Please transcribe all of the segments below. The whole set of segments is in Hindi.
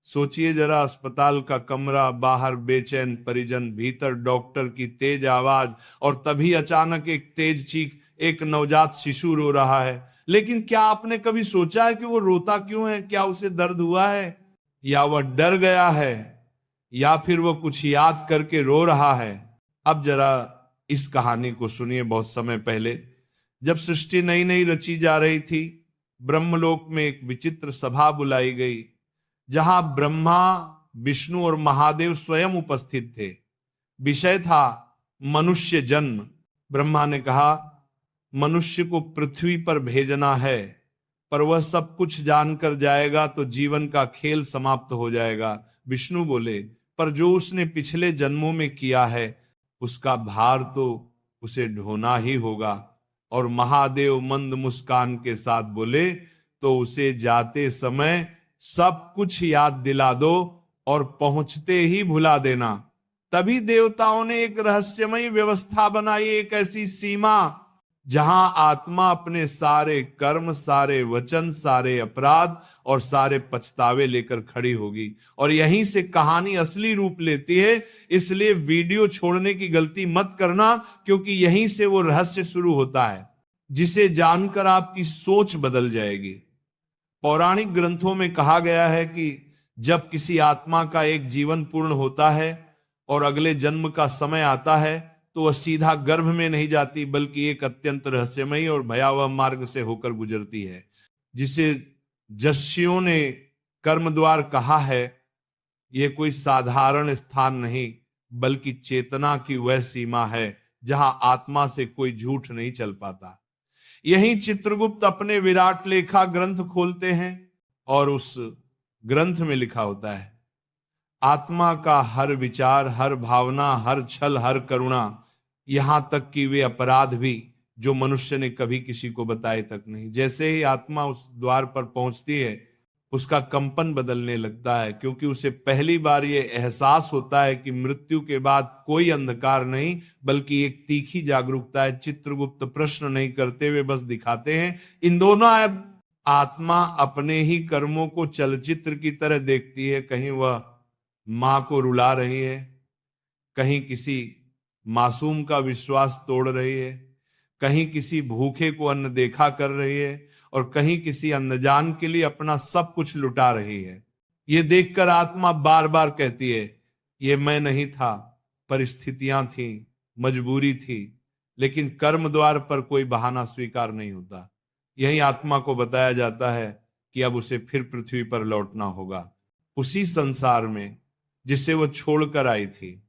सोचिए जरा, अस्पताल का कमरा, बाहर बेचैन परिजन, भीतर डॉक्टर की तेज आवाज, और तभी अचानक एक तेज चीख, एक नवजात शिशु रो रहा है। लेकिन क्या आपने कभी सोचा है कि वो रोता क्यों है? क्या उसे दर्द हुआ है, या वह डर गया है, या फिर वह कुछ याद करके रो रहा है? अब जरा इस कहानी को सुनिए। बहुत समय पहले जब सृष्टि नई नई रची जा रही थी, ब्रह्मलोक में एक विचित्र सभा बुलाई गई, जहां ब्रह्मा, विष्णु और महादेव स्वयं उपस्थित थे। विषय था मनुष्य जन्म। ब्रह्मा ने कहा, मनुष्य को पृथ्वी पर भेजना है, पर वह सब कुछ जानकर जाएगा तो जीवन का खेल समाप्त हो जाएगा। विष्णु बोले, पर जो उसने पिछले जन्मों में किया है उसका भार तो उसे ढोना ही होगा। और महादेव मंद मुस्कान के साथ बोले, तो उसे जाते समय सब कुछ याद दिला दो और पहुंचते ही भुला देना। तभी देवताओं ने एक रहस्यमयी व्यवस्था बनाई, एक ऐसी सीमा जहां आत्मा अपने सारे कर्म, सारे वचन, सारे अपराध और सारे पछतावे लेकर खड़ी होगी। और यहीं से कहानी असली रूप लेती है। इसलिए वीडियो छोड़ने की गलती मत करना, क्योंकि यहीं से वो रहस्य शुरू होता है जिसे जानकर आपकी सोच बदल जाएगी। पौराणिक ग्रंथों में कहा गया है कि जब किसी आत्मा का एक जीवन पूर्ण होता है और अगले जन्म का समय आता है, तो वह सीधा गर्भ में नहीं जाती, बल्कि एक अत्यंत रहस्यमयी और भयावह मार्ग से होकर गुजरती है, जिसे जस्सियों ने कर्म द्वार कहा है। यह कोई साधारण स्थान नहीं, बल्कि चेतना की वह सीमा है जहां आत्मा से कोई झूठ नहीं चल पाता। यही चित्रगुप्त अपने विराट लेखा ग्रंथ खोलते हैं और उस ग्रंथ में लिखा होता है, आत्मा का हर विचार, हर भावना, हर छल, हर करुणा, यहां तक कि वे अपराध भी जो मनुष्य ने कभी किसी को बताए तक नहीं। जैसे ही आत्मा उस द्वार पर पहुंचती है, उसका कंपन बदलने लगता है, क्योंकि उसे पहली बार यह एहसास होता है कि मृत्यु के बाद कोई अंधकार नहीं, बल्कि एक तीखी जागरूकता है। चित्रगुप्त प्रश्न नहीं करते, वे बस दिखाते हैं। इन दोनों आत्मा अपने ही कर्मों को चलचित्र की तरह देखती है। कहीं वह मां को रुला रही है, कहीं किसी मासूम का विश्वास तोड़ रही है, कहीं किसी भूखे को अन्न देखा कर रही है, और कहीं किसी अनजान के लिए अपना सब कुछ लुटा रही है। ये देखकर आत्मा बार बार कहती है, ये मैं नहीं था, परिस्थितियां थी, मजबूरी थी। लेकिन कर्म द्वार पर कोई बहाना स्वीकार नहीं होता। यही आत्मा को बताया जाता है कि अब उसे फिर पृथ्वी पर लौटना होगा, उसी संसार में जिसे वो छोड़कर आई थी।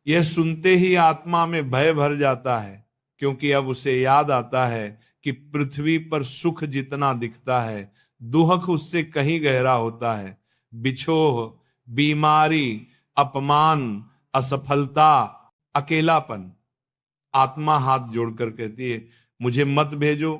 यह सुनते ही आत्मा में भय भर जाता है, क्योंकि अब उसे याद आता है कि पृथ्वी पर सुख जितना दिखता है, दुख उससे कहीं गहरा होता है। बिछोह, बीमारी, अपमान, असफलता, अकेलापन। आत्मा हाथ जोड़कर कहती है, मुझे मत भेजो,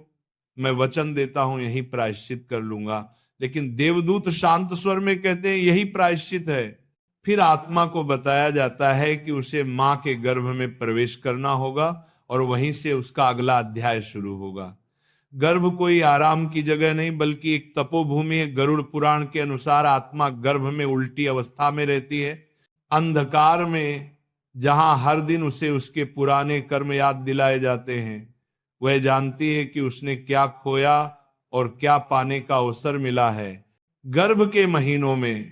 मैं वचन देता हूं यही प्रायश्चित कर लूंगा। लेकिन देवदूत शांत स्वर में कहते हैं, यही प्रायश्चित है। फिर आत्मा को बताया जाता है कि उसे मां के गर्भ में प्रवेश करना होगा और वहीं से उसका अगला अध्याय शुरू होगा। गर्भ कोई आराम की जगह नहीं, बल्कि एक तपोभूमि है। गरुड़ पुराण के अनुसार आत्मा गर्भ में उल्टी अवस्था में रहती है, अंधकार में, जहां हर दिन उसे उसके पुराने कर्म याद दिलाए जाते हैं। वह जानती है कि उसने क्या खोया और क्या पाने का अवसर मिला है। गर्भ के महीनों में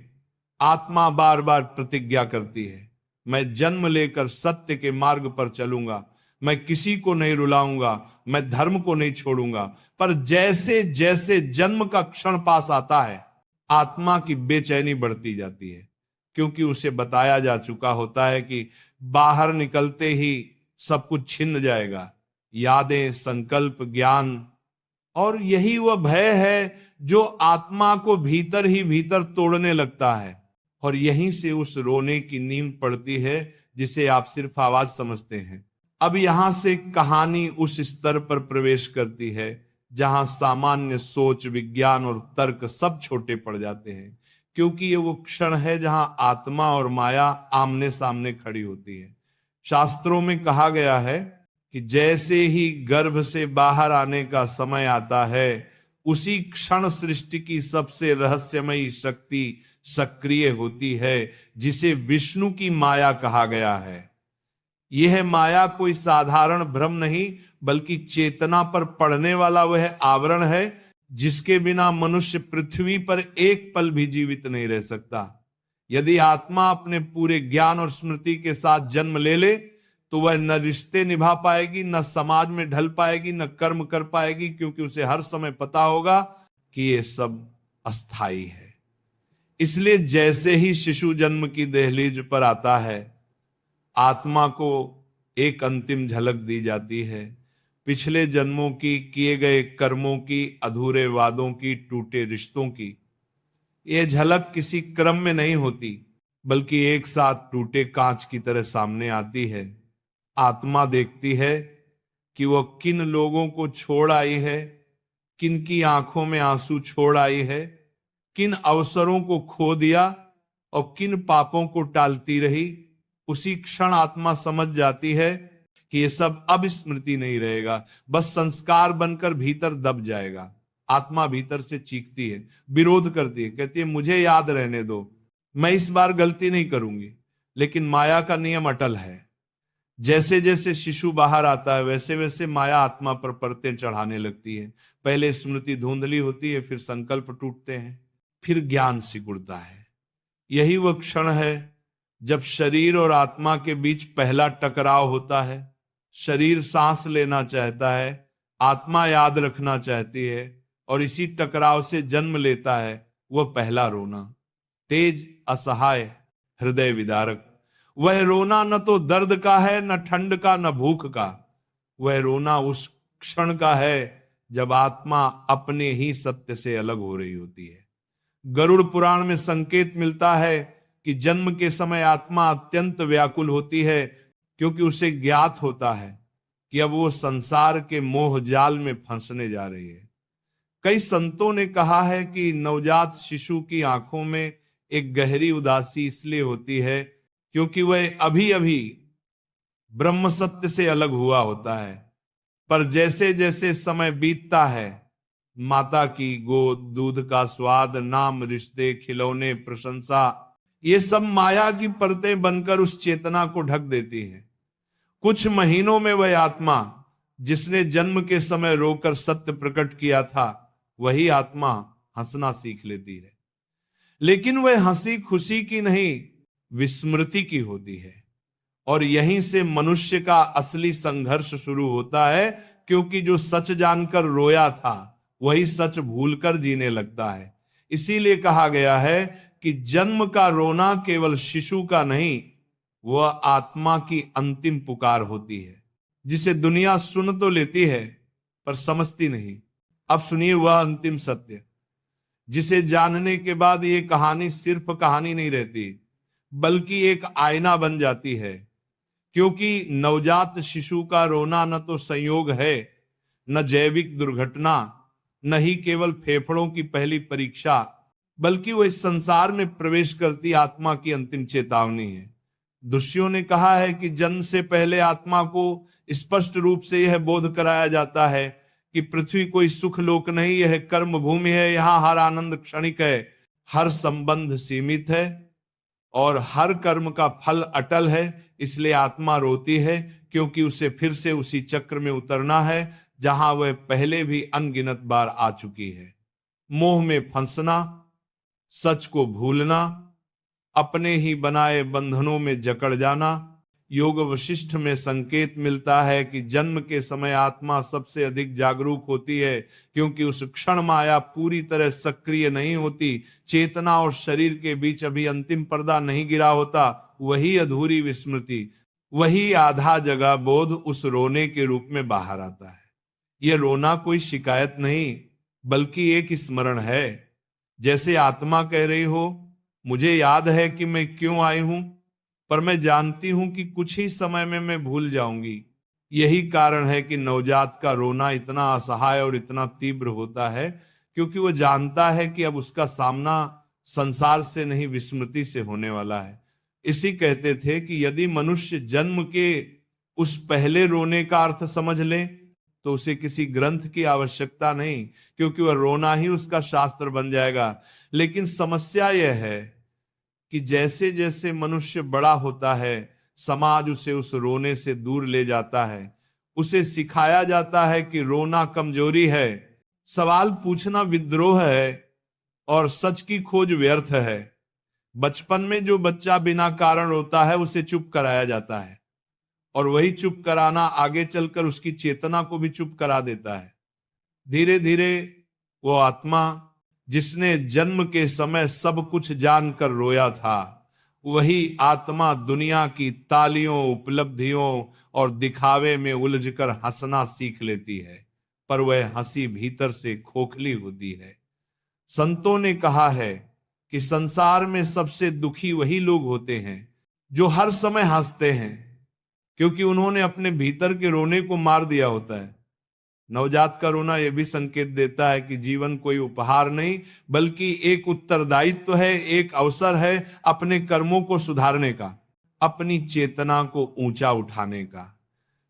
आत्मा बार बार प्रतिज्ञा करती है, मैं जन्म लेकर सत्य के मार्ग पर चलूंगा, मैं किसी को नहीं रुलाऊंगा, मैं धर्म को नहीं छोड़ूंगा। पर जैसे जैसे जन्म का क्षण पास आता है, आत्मा की बेचैनी बढ़ती जाती है, क्योंकि उसे बताया जा चुका होता है कि बाहर निकलते ही सब कुछ छिन जाएगा, यादें, संकल्प, ज्ञान। और यही वह भय है जो आत्मा को भीतर ही भीतर तोड़ने लगता है। और यहीं से उस रोने की नींद पड़ती है जिसे आप सिर्फ आवाज समझते हैं। अब यहां से कहानी उस स्तर पर प्रवेश करती है जहां सामान्य सोच, विज्ञान और तर्क सब छोटे पड़ जाते हैं, क्योंकि ये वो क्षण है जहां आत्मा और माया आमने सामने खड़ी होती है। शास्त्रों में कहा गया है कि जैसे ही गर्भ से बाहर आने का समय आता है, उसी क्षण सृष्टि की सबसे रहस्यमयी शक्ति सक्रिय होती है, जिसे विष्णु की माया कहा गया है। यह माया कोई साधारण भ्रम नहीं, बल्कि चेतना पर पड़ने वाला वह आवरण है जिसके बिना मनुष्य पृथ्वी पर एक पल भी जीवित नहीं रह सकता। यदि आत्मा अपने पूरे ज्ञान और स्मृति के साथ जन्म ले ले तो वह न रिश्ते निभा पाएगी, न समाज में ढल पाएगी, न कर्म कर पाएगी, क्योंकि उसे हर समय पता होगा कि ये सब अस्थाई है। इसलिए जैसे ही शिशु जन्म की दहलीज पर आता है, आत्मा को एक अंतिम झलक दी जाती है पिछले जन्मों की, किए गए कर्मों की, अधूरे वादों की, टूटे रिश्तों की। यह झलक किसी क्रम में नहीं होती, बल्कि एक साथ टूटे कांच की तरह सामने आती है। आत्मा देखती है कि वह किन लोगों को छोड़ आई है, किन की आंखों में आंसू छोड़ आई है, किन अवसरों को खो दिया और किन पापों को टालती रही। उसी क्षण आत्मा समझ जाती है कि ये सब अब स्मृति नहीं रहेगा, बस संस्कार बनकर भीतर दब जाएगा। आत्मा भीतर से चीखती है, विरोध करती है, कहती है मुझे याद रहने दो, मैं इस बार गलती नहीं करूंगी। लेकिन माया का नियम अटल है। जैसे जैसे शिशु बाहर आता है, वैसे वैसे माया आत्मा पर परतें चढ़ाने लगती है। पहले स्मृति धुंधली होती है, फिर संकल्प टूटते हैं, फिर ज्ञान सिकुड़ता है। यही वह क्षण है जब शरीर और आत्मा के बीच पहला टकराव होता है। शरीर सांस लेना चाहता है, आत्मा याद रखना चाहती है, और इसी टकराव से जन्म लेता है वह पहला रोना। तेज, असहाय, हृदय विदारक। वह रोना न तो दर्द का है, न ठंड का, न भूख का। वह रोना उस क्षण का है जब आत्मा अपने ही सत्य से अलग हो रही होती है। गरुड़ पुराण में संकेत मिलता है कि जन्म के समय आत्मा अत्यंत व्याकुल होती है, क्योंकि उसे ज्ञात होता है कि अब वो संसार के मोह जाल में फंसने जा रही है। कई संतों ने कहा है कि नवजात शिशु की आंखों में एक गहरी उदासी इसलिए होती है क्योंकि वह अभी अभी ब्रह्म सत्य से अलग हुआ होता है। पर जैसे जैसे समय बीतता है, माता की गोद, दूध का स्वाद, नाम, रिश्ते, खिलौने, प्रशंसा, ये सब माया की परतें बनकर उस चेतना को ढक देती है। कुछ महीनों में वह आत्मा जिसने जन्म के समय रोकर सत्य प्रकट किया था, वही आत्मा हंसना सीख लेती है। लेकिन वह हंसी खुशी की नहीं, विस्मृति की होती है। और यहीं से मनुष्य का असली संघर्ष शुरू होता है, क्योंकि जो सच जानकर रोया था वही सच भूलकर जीने लगता है। इसीलिए कहा गया है कि जन्म का रोना केवल शिशु का नहीं, वह आत्मा की अंतिम पुकार होती है, जिसे दुनिया सुन तो लेती है पर समझती नहीं। अब सुनिए वह अंतिम सत्य, जिसे जानने के बाद ये कहानी सिर्फ कहानी नहीं रहती, बल्कि एक आईना बन जाती है। क्योंकि नवजात शिशु का रोना न तो संयोग है, न जैविक दुर्घटना, न ही केवल फेफड़ों की पहली परीक्षा, बल्कि वो इस संसार में प्रवेश करती आत्मा की अंतिम चेतावनी है। ऋषियों ने कहा है कि जन्म से पहले आत्मा को स्पष्ट रूप से यह बोध कराया जाता है कि पृथ्वी कोई सुख लोक नहीं, यह कर्म भूमि है। यहाँ हर आनंद क्षणिक है, हर संबंध सीमित है और हर कर्म का फल अटल है। इसलिए आत्मा रोती है, क्योंकि उसे फिर से उसी चक्र में उतरना है जहां वह पहले भी अनगिनत बार आ चुकी है। मोह में फंसना, सच को भूलना, अपने ही बनाए बंधनों में जकड़ जाना। योग वशिष्ठ में संकेत मिलता है कि जन्म के समय आत्मा सबसे अधिक जागरूक होती है, क्योंकि उस क्षण माया पूरी तरह सक्रिय नहीं होती। चेतना और शरीर के बीच अभी अंतिम पर्दा नहीं गिरा होता। वही अधूरी विस्मृति, वही आधा जगह बोध उस रोने के रूप में बाहर आता है। यह रोना कोई शिकायत नहीं, बल्कि एक स्मरण है। जैसे आत्मा कह रही हो, मुझे याद है कि मैं क्यों आई हूं, पर मैं जानती हूं कि कुछ ही समय में मैं भूल जाऊंगी। यही कारण है कि नवजात का रोना इतना असहाय और इतना तीव्र होता है, क्योंकि वह जानता है कि अब उसका सामना संसार से नहीं, विस्मृति से होने वाला है। इसी कहते थे कि यदि मनुष्य जन्म के उस पहले रोने का अर्थ समझ ले तो उसे किसी ग्रंथ की आवश्यकता नहीं, क्योंकि वह रोना ही उसका शास्त्र बन जाएगा। लेकिन समस्या यह है कि जैसे जैसे मनुष्य बड़ा होता है, समाज उसे उस रोने से दूर ले जाता है। उसे सिखाया जाता है कि रोना कमजोरी है, सवाल पूछना विद्रोह है और सच की खोज व्यर्थ है। बचपन में जो बच्चा बिना कारण रोता है उसे चुप कराया जाता है, और वही चुप कराना आगे चलकर उसकी चेतना को भी चुप करा देता है। धीरे धीरे वो आत्मा जिसने जन्म के समय सब कुछ जानकर रोया था, वही आत्मा दुनिया की तालियों, उपलब्धियों और दिखावे में उलझकर हंसना सीख लेती है, पर वह हंसी भीतर से खोखली होती है। संतों ने कहा है कि संसार में सबसे दुखी वही लोग होते हैं जो हर समय हंसते हैं, क्योंकि उन्होंने अपने भीतर के रोने को मार दिया होता है। नवजात का रोना यह भी संकेत देता है कि जीवन कोई उपहार नहीं, बल्कि एक उत्तरदायित्व है, एक अवसर है अपने कर्मों को सुधारने का, अपनी चेतना को ऊंचा उठाने का।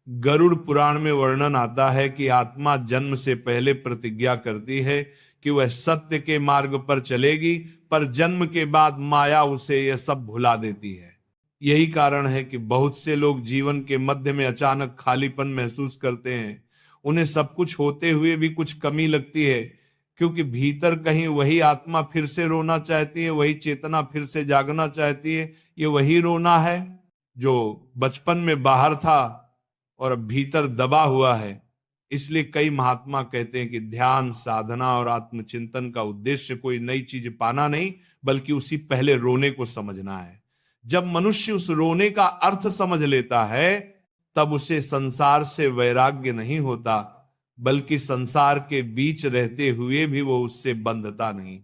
गरुड़ पुराण में वर्णन आता है कि आत्मा जन्म से पहले प्रतिज्ञा करती है कि वह सत्य के मार्ग पर चलेगी, पर जन्म के बाद माया उसे यह सब भुला देती है। यही कारण है कि बहुत से लोग जीवन के मध्य में अचानक खालीपन महसूस करते हैं। उन्हें सब कुछ होते हुए भी कुछ कमी लगती है, क्योंकि भीतर कहीं वही आत्मा फिर से रोना चाहती है, वही चेतना फिर से जागना चाहती है। ये वही रोना है जो बचपन में बाहर था और अब भीतर दबा हुआ है। इसलिए कई महात्मा कहते हैं कि ध्यान, साधना और आत्मचिंतन का उद्देश्य कोई नई चीज पाना नहीं, बल्कि उसी पहले रोने को समझना है। जब मनुष्य उस रोने का अर्थ समझ लेता है, तब उसे संसार से वैराग्य नहीं होता, बल्कि संसार के बीच रहते हुए भी वो उससे बंधता नहीं।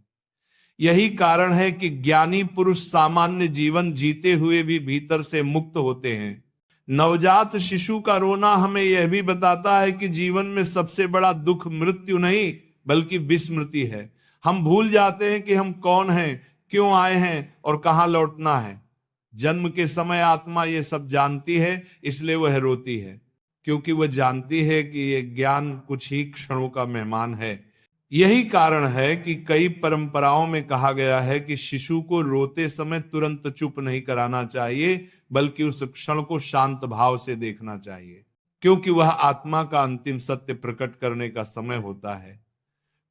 यही कारण है कि ज्ञानी पुरुष सामान्य जीवन जीते हुए भी भीतर से मुक्त होते हैं। नवजात शिशु का रोना हमें यह भी बताता है कि जीवन में सबसे बड़ा दुख मृत्यु नहीं, बल्कि विस्मृति है। हम भूल जाते हैं कि हम कौन हैं, क्यों आए हैं और कहां लौटना है। जन्म के समय आत्मा ये सब जानती है, इसलिए वह रोती है, क्योंकि वह जानती है कि ये ज्ञान कुछ ही क्षणों का मेहमान है। यही कारण है कि कई परंपराओं में कहा गया है कि शिशु को रोते समय तुरंत चुप नहीं कराना चाहिए, बल्कि उस क्षण को शांत भाव से देखना चाहिए, क्योंकि वह आत्मा का अंतिम सत्य प्रकट करने का समय होता है।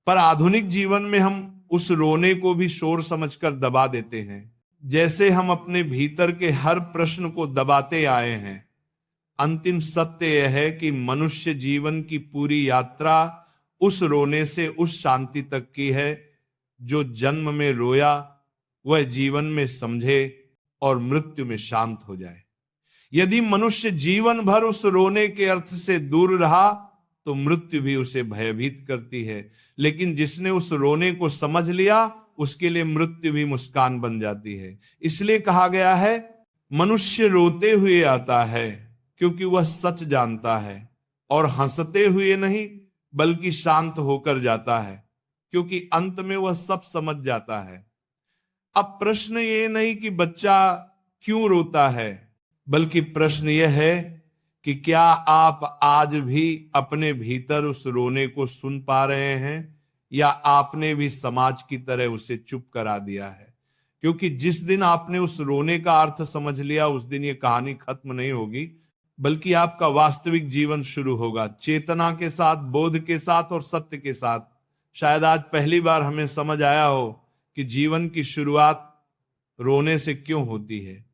पर आधुनिक जीवन में हम उस रोने को भी शोर समझकर दबा देते हैं, जैसे हम अपने भीतर के हर प्रश्न को दबाते आए हैं। अंतिम सत्य यह है कि मनुष्य जीवन की पूरी यात्रा उस रोने से उस शांति तक की है। जो जन्म में रोया वह जीवन में समझे और मृत्यु में शांत हो जाए। यदि मनुष्य जीवन भर उस रोने के अर्थ से दूर रहा तो मृत्यु भी उसे भयभीत करती है, लेकिन जिसने उस रोने को समझ लिया उसके लिए मृत्यु भी मुस्कान बन जाती है। इसलिए कहा गया है, मनुष्य रोते हुए आता है क्योंकि वह सच जानता है, और हंसते हुए नहीं बल्कि शांत होकर जाता है, क्योंकि अंत में वह सब समझ जाता है। अब प्रश्न ये नहीं कि बच्चा क्यों रोता है, बल्कि प्रश्न यह है कि क्या आप आज भी अपने भीतर उस रोने को सुन पा रहे हैं, या आपने भी समाज की तरह उसे चुप करा दिया है। क्योंकि जिस दिन आपने उस रोने का अर्थ समझ लिया, उस दिन ये कहानी खत्म नहीं होगी, बल्कि आपका वास्तविक जीवन शुरू होगा, चेतना के साथ, बोध के साथ और सत्य के साथ। शायद आज पहली बार हमें समझ आया हो कि जीवन की शुरुआत रोने से क्यों होती है,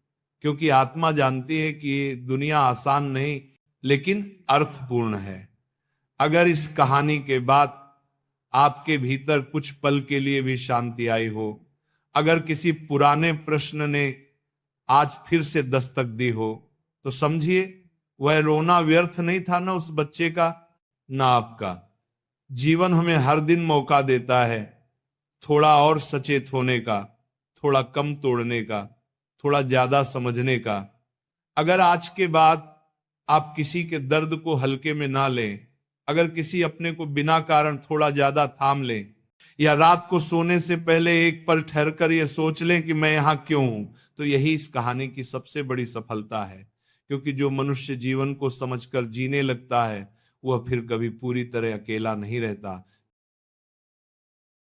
क्योंकि आत्मा जानती है कि ये दुनिया आसान नहीं लेकिन अर्थपूर्ण है। अगर इस कहानी के बाद आपके भीतर कुछ पल के लिए भी शांति आई हो, अगर किसी पुराने प्रश्न ने आज फिर से दस्तक दी हो, तो समझिए वह रोना व्यर्थ नहीं था, ना उस बच्चे का ना आपका। जीवन हमें हर दिन मौका देता है थोड़ा और सचेत होने का, थोड़ा कम तोड़ने का, थोड़ा ज्यादा समझने का। अगर आज के बाद आप किसी के दर्द को हल्के में ना लें, अगर किसी अपने को बिना कारण थोड़ा ज्यादा थाम लें, या रात को सोने से पहले एक पल ठहर कर यह सोच लें कि मैं यहां क्यों हूं, तो यही इस कहानी की सबसे बड़ी सफलता है। क्योंकि जो मनुष्य जीवन को समझकर जीने लगता है वह फिर कभी पूरी तरह अकेला नहीं रहता,